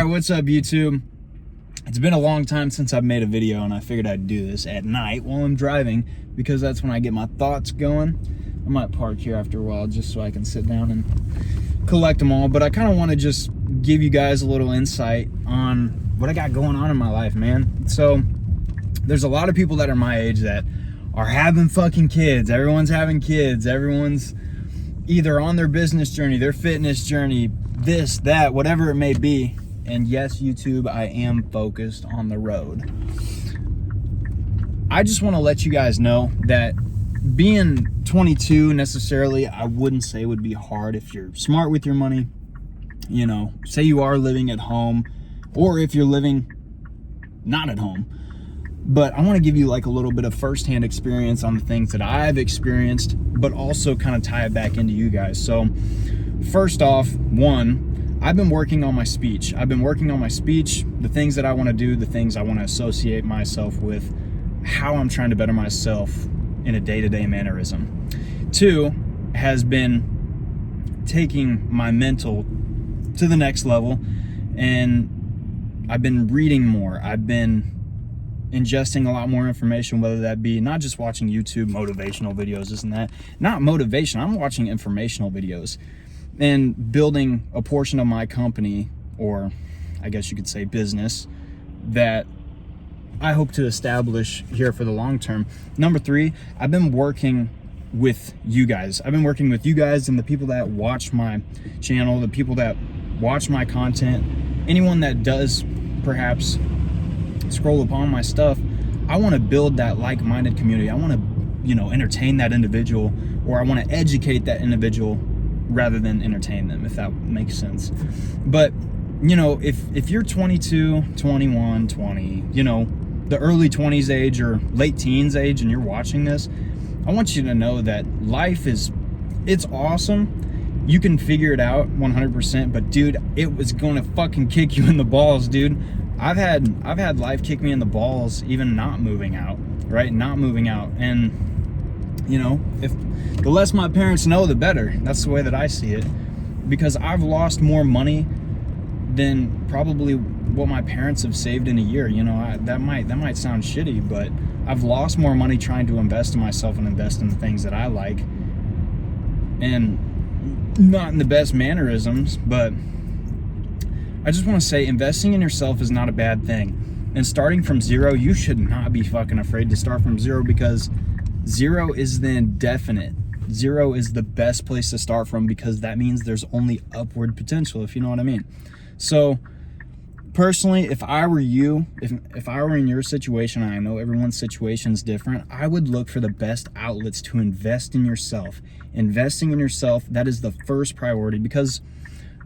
Alright, what's up YouTube? It's been a long time since I've made a video, and I figured I'd do this at night while I'm driving because that's when I get my thoughts going. I might park here after a while just so I can sit down and collect them all, but I kind of want to just give you guys a little insight on what I got going on in my life, man. So there's a lot of people that are my age that are having fucking kids. Everyone's having kids. Everyone's either on their business journey, their fitness journey, this, that, whatever it may be. And yes, YouTube, I am focused on the road. I just want to let you guys know that being 22 necessarily, I wouldn't say would be hard if you're smart with your money. You know, say you are living at home, or if you're living not at home. But I want to give you like a little bit of firsthand experience on the things that I've experienced, but also kind of tie it back into you guys. So first off, one, I've been working on my speech. The things that I want to do, the things I want to associate myself with, how I'm trying to better myself in a day-to-day mannerism. Two has been taking my mental to the next level, and I've been reading more. I've been ingesting a lot more information, whether that be not just watching YouTube motivational videos, this and that. Not motivation, I'm watching informational videos and building a portion of my company, or I guess you could say business, that I hope to establish here for the long term. Number three, I've been working with you guys. I've been working with you guys and the people that watch my channel, the people that watch my content, anyone that does perhaps scroll upon my stuff. I want to build that like-minded community. I want to, you know, entertain that individual, or I want to educate that individual rather than entertain them, if that makes sense. But, you know, if you're 22, 21, 20, you know, the early 20s age or late teens age, and you're watching this, I want you to know that life it's awesome. You can figure it out 100%, but dude, it was going to fucking kick you in the balls, dude. I've had life kick me in the balls, even not moving out, right? Not moving out. And you know, if the less my parents know, the better. That's the way that I see it, because I've lost more money than probably what my parents have saved in a year. You know, that might sound shitty, but I've lost more money trying to invest in myself and invest in the things that I like, and not in the best mannerisms. But I just want to say, investing in yourself is not a bad thing, and starting from zero, you should not be fucking afraid to start from zero, because zero is the indefinite. Zero is the best place to start from, because that means there's only upward potential, if you know what I mean. So personally, if I were you, if I were in your situation, and I know everyone's situation is different, I would look for the best outlets to invest in yourself. Investing in yourself, that is the first priority, because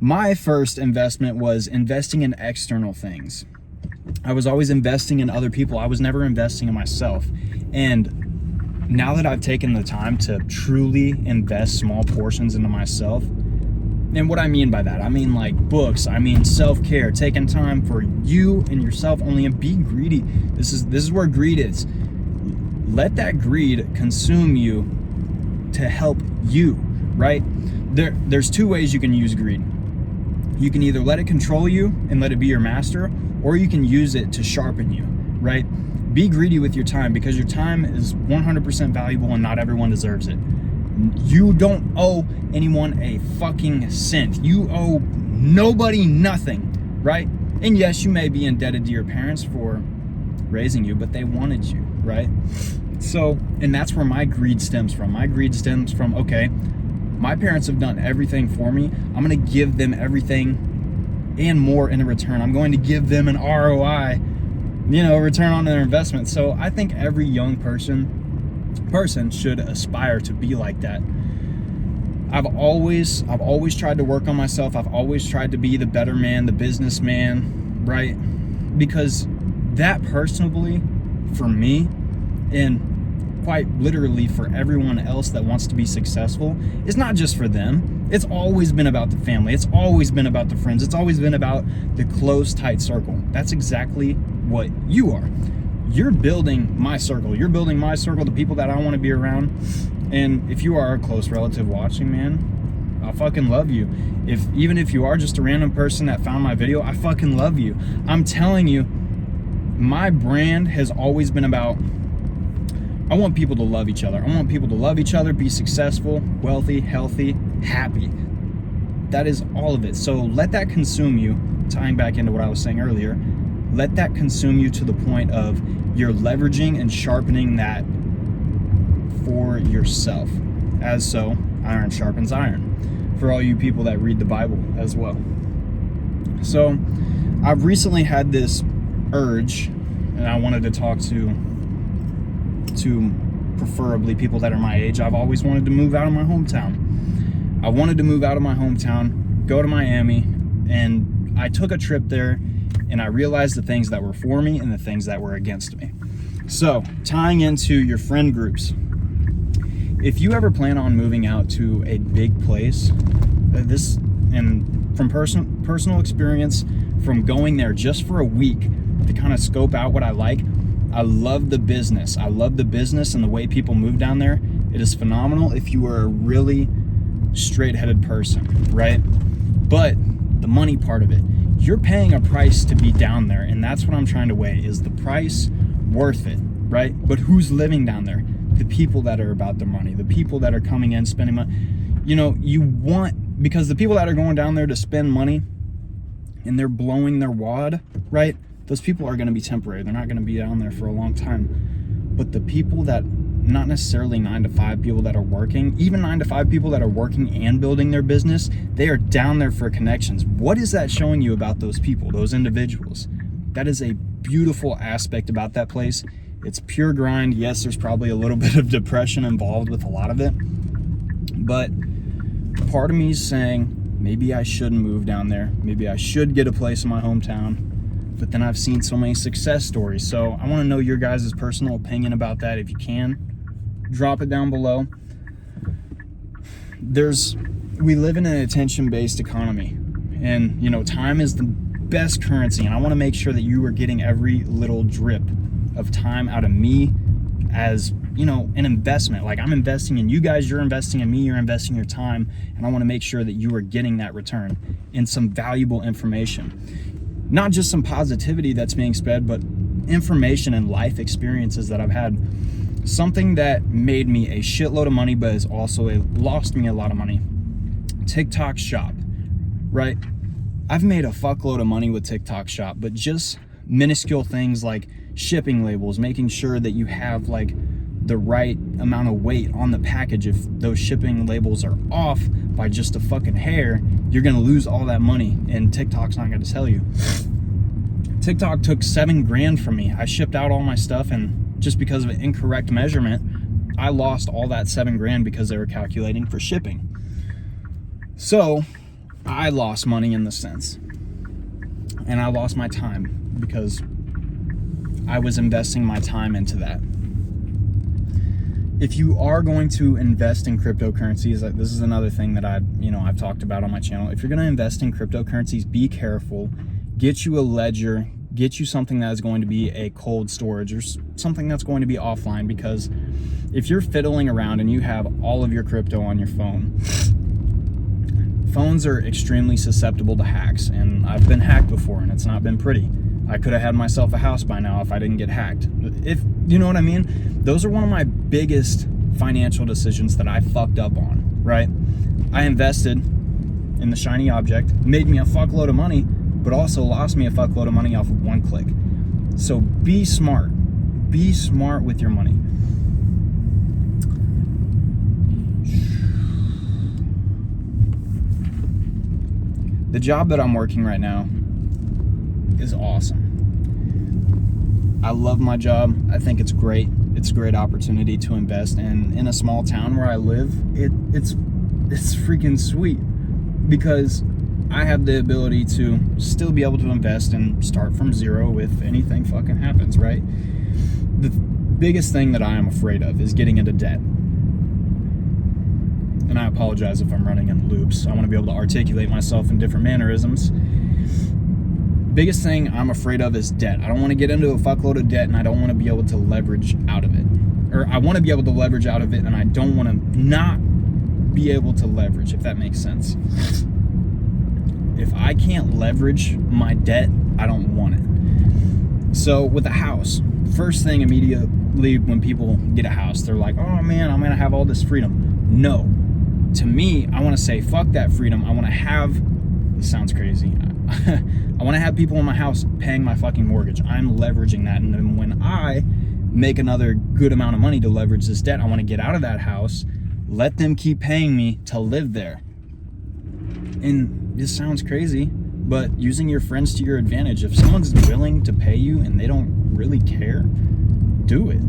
my first investment was investing in external things. I was always investing in other people. I was never investing in myself. And now that I've taken the time to truly invest small portions into myself, and what I mean by that, I mean like books, I mean self-care, taking time for you and yourself only, and be greedy. This is where greed is. Let that greed consume you to help you, right? There's two ways you can use greed. You can either let it control you and let it be your master, or you can use it to sharpen you, right? Be greedy with your time, because your time is 100% valuable and not everyone deserves it. You don't owe anyone a fucking cent. You owe nobody nothing, right? And yes, you may be indebted to your parents for raising you, but they wanted you, right? So, and that's where my greed stems from. My greed stems from, okay, my parents have done everything for me. I'm going to give them everything and more in return. I'm going to give them an ROI, you know, return on their investment. So I think every young person should aspire to be like that. I've always tried to work on myself. I've always tried to be the better man, the businessman, right? Because that personally, for me, and quite literally for everyone else that wants to be successful, is not just for them. It's always been about the family. It's always been about the friends. It's always been about the close, tight circle. That's exactly what you are. You're building my circle. You're building my circle, the people that I want to be around. And if you are a close relative watching, man, I fucking love you. Even if you are just a random person that found my video, I fucking love you. I'm telling you, my brand has always been about, I want people to love each other. I want people to love each other, be successful, wealthy, healthy, happy. That is all of it. So let that consume you, tying back into what I was saying earlier. Let that consume you to the point of you're leveraging and sharpening that for yourself. As so, iron sharpens iron. For all you people that read the Bible as well. So, I've recently had this urge, and I wanted to talk to preferably people that are my age. I've always wanted to move out of my hometown. I wanted to move out of my hometown, go to Miami, and I took a trip there, and I realized the things that were for me and the things that were against me. So, tying into your friend groups, if you ever plan on moving out to a big place, and from personal experience, from going there just for a week to kind of scope out what I like, I love the business. I love the business and the way people move down there. It is phenomenal if you are a really straight-headed person, right? But the money part of it, you're paying a price to be down there, and that's what I'm trying to weigh. Is the price worth it, right? But who's living down there? The people that are about their money, the people that are coming in, spending money. You know, because the people that are going down there to spend money and they're blowing their wad, right? Those people are going to be temporary. They're not going to be down there for a long time. But the people that, not necessarily 9-to-5 people that are working, even 9-to-5 people that are working and building their business, they are down there for connections. What is that showing you about those people, those individuals? That is a beautiful aspect about that place. It's pure grind. Yes, there's probably a little bit of depression involved with a lot of it. But part of me is saying, maybe I shouldn't move down there. Maybe I should get a place in my hometown. But then I've seen so many success stories. So I want to know your guys' personal opinion about that. If you can, drop it down below. We live in an attention-based economy. And, you know, time is the best currency. And I want to make sure that you are getting every little drip of time out of me as, you know, an investment. Like, I'm investing in you guys, you're investing in me, you're investing your time, and I want to make sure that you are getting that return in some valuable information. Not just some positivity that's being spread, but information and life experiences that I've had. Something that made me a shitload of money, but has also lost me a lot of money. TikTok Shop, right? I've made a fuckload of money with TikTok Shop, but just minuscule things like shipping labels, making sure that you have like the right amount of weight on the package. If those shipping labels are off by just a fucking hair, you're gonna lose all that money, and TikTok's not gonna tell you. TikTok took $7,000 from me. I shipped out all my stuff, and just because of an incorrect measurement, I lost all that $7,000 because they were calculating for shipping. So I lost money in the sense, and I lost my time because I was investing my time into that. If you are going to invest in cryptocurrencies, this is another thing that I've talked about on my channel. If you're going to invest in cryptocurrencies, be careful. Get you a ledger. Get you something that is going to be a cold storage or something that's going to be offline, because if you're fiddling around and you have all of your crypto on your phone, phones are extremely susceptible to hacks, and I've been hacked before, and it's not been pretty. I could have had myself a house by now if I didn't get hacked. If you know what I mean? Those are one of my biggest financial decisions that I fucked up on, right? I invested in the shiny object, made me a fuckload of money, but also lost me a fuckload of money off of one click. So be smart. Be smart with your money. The job that I'm working right now is awesome. I love my job. I think it's great. It's a great opportunity to invest, and in a small town where I live, it's freaking sweet, because I have the ability to still be able to invest and start from zero if anything fucking happens, right? The biggest thing that I am afraid of is getting into debt. And I apologize if I'm running in loops. I want to be able to articulate myself in different mannerisms. Biggest thing I'm afraid of is debt. I don't want to get into a fuckload of debt, and I don't want to be able to leverage out of it. Or I want to be able to leverage out of it, and I don't want to not be able to leverage, if that makes sense. If I can't leverage my debt, I don't want it. So with a house, first thing immediately when people get a house, they're like, oh man, I'm gonna have all this freedom. No. To me, I want to say, fuck that freedom. I want to have, this sounds crazy, I want to have people in my house paying my fucking mortgage. I'm leveraging that. And then when I make another good amount of money to leverage this debt, I want to get out of that house, let them keep paying me to live there. And this sounds crazy, but using your friends to your advantage. If someone's willing to pay you and they don't really care, do it.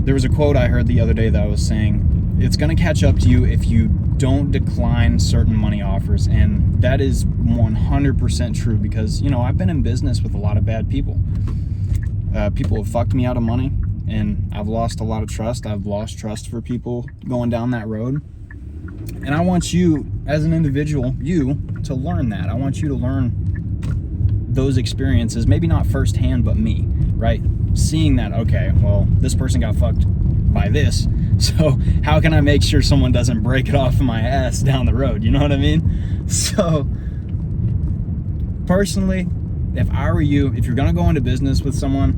There was a quote I heard the other day that was saying, it's going to catch up to you if you don't decline certain money offers. And that is 100% true, because, you know, I've been in business with a lot of bad people. People have fucked me out of money, and I've lost a lot of trust. I've lost trust for people going down that road. And I want you, as an individual, you to learn that. I want you to learn those experiences, maybe not firsthand, but me, right? Seeing that, okay, well, this person got fucked by this, so how can I make sure someone doesn't break it off of my ass down the road? You know what I mean? So, personally, if I were you, if you're gonna go into business with someone,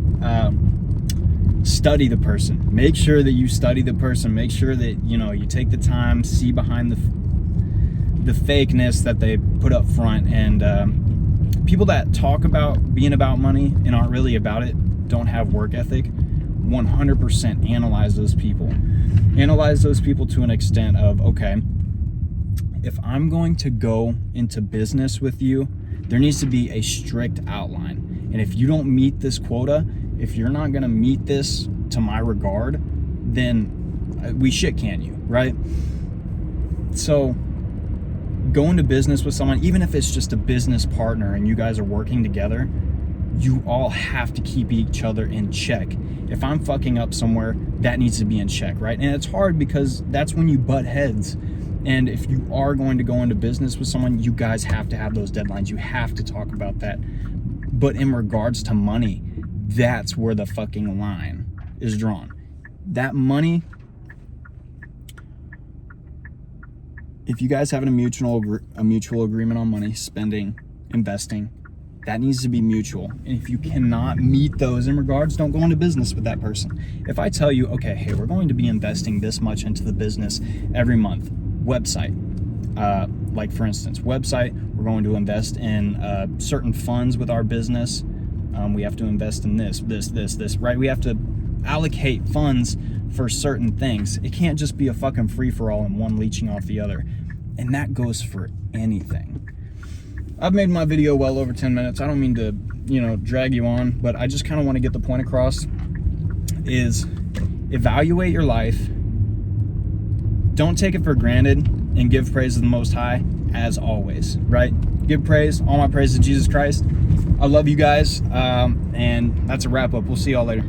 study the person. Make sure that you study the person. Make sure that, you know, you take the time, see behind the fakeness that they put up front. And people that talk about being about money and aren't really about it, don't have work ethic. 100% analyze those people. Analyze those people to an extent of, okay, if I'm going to go into business with you, there needs to be a strict outline. And if you don't meet this quota, if you're not going to meet this to my regard, then we shit can you, right? So go into business with someone, even if it's just a business partner and you guys are working together, you all have to keep each other in check. If I'm fucking up somewhere, that needs to be in check, right? And it's hard because that's when you butt heads. And if you are going to go into business with someone, you guys have to have those deadlines. You have to talk about that. But in regards to money, that's where the fucking line is drawn. That money, if you guys have a mutual agreement on money, spending, investing, that needs to be mutual. And if you cannot meet those in regards, don't go into business with that person. If I tell you, okay, hey, we're going to be investing this much into the business every month, website, like for instance, website, we're going to invest in certain funds with our business. We have to invest in this, right? We have to allocate funds for certain things. It can't just be a fucking free-for-all and one leeching off the other. And that goes for anything. I've made my video well over 10 minutes. I don't mean to, you know, drag you on, but I just kind of want to get the point across is evaluate your life. Don't take it for granted and give praise to the Most High as always, right? Give praise. All my praise to Jesus Christ. I love you guys. And that's a wrap up. We'll see y'all later.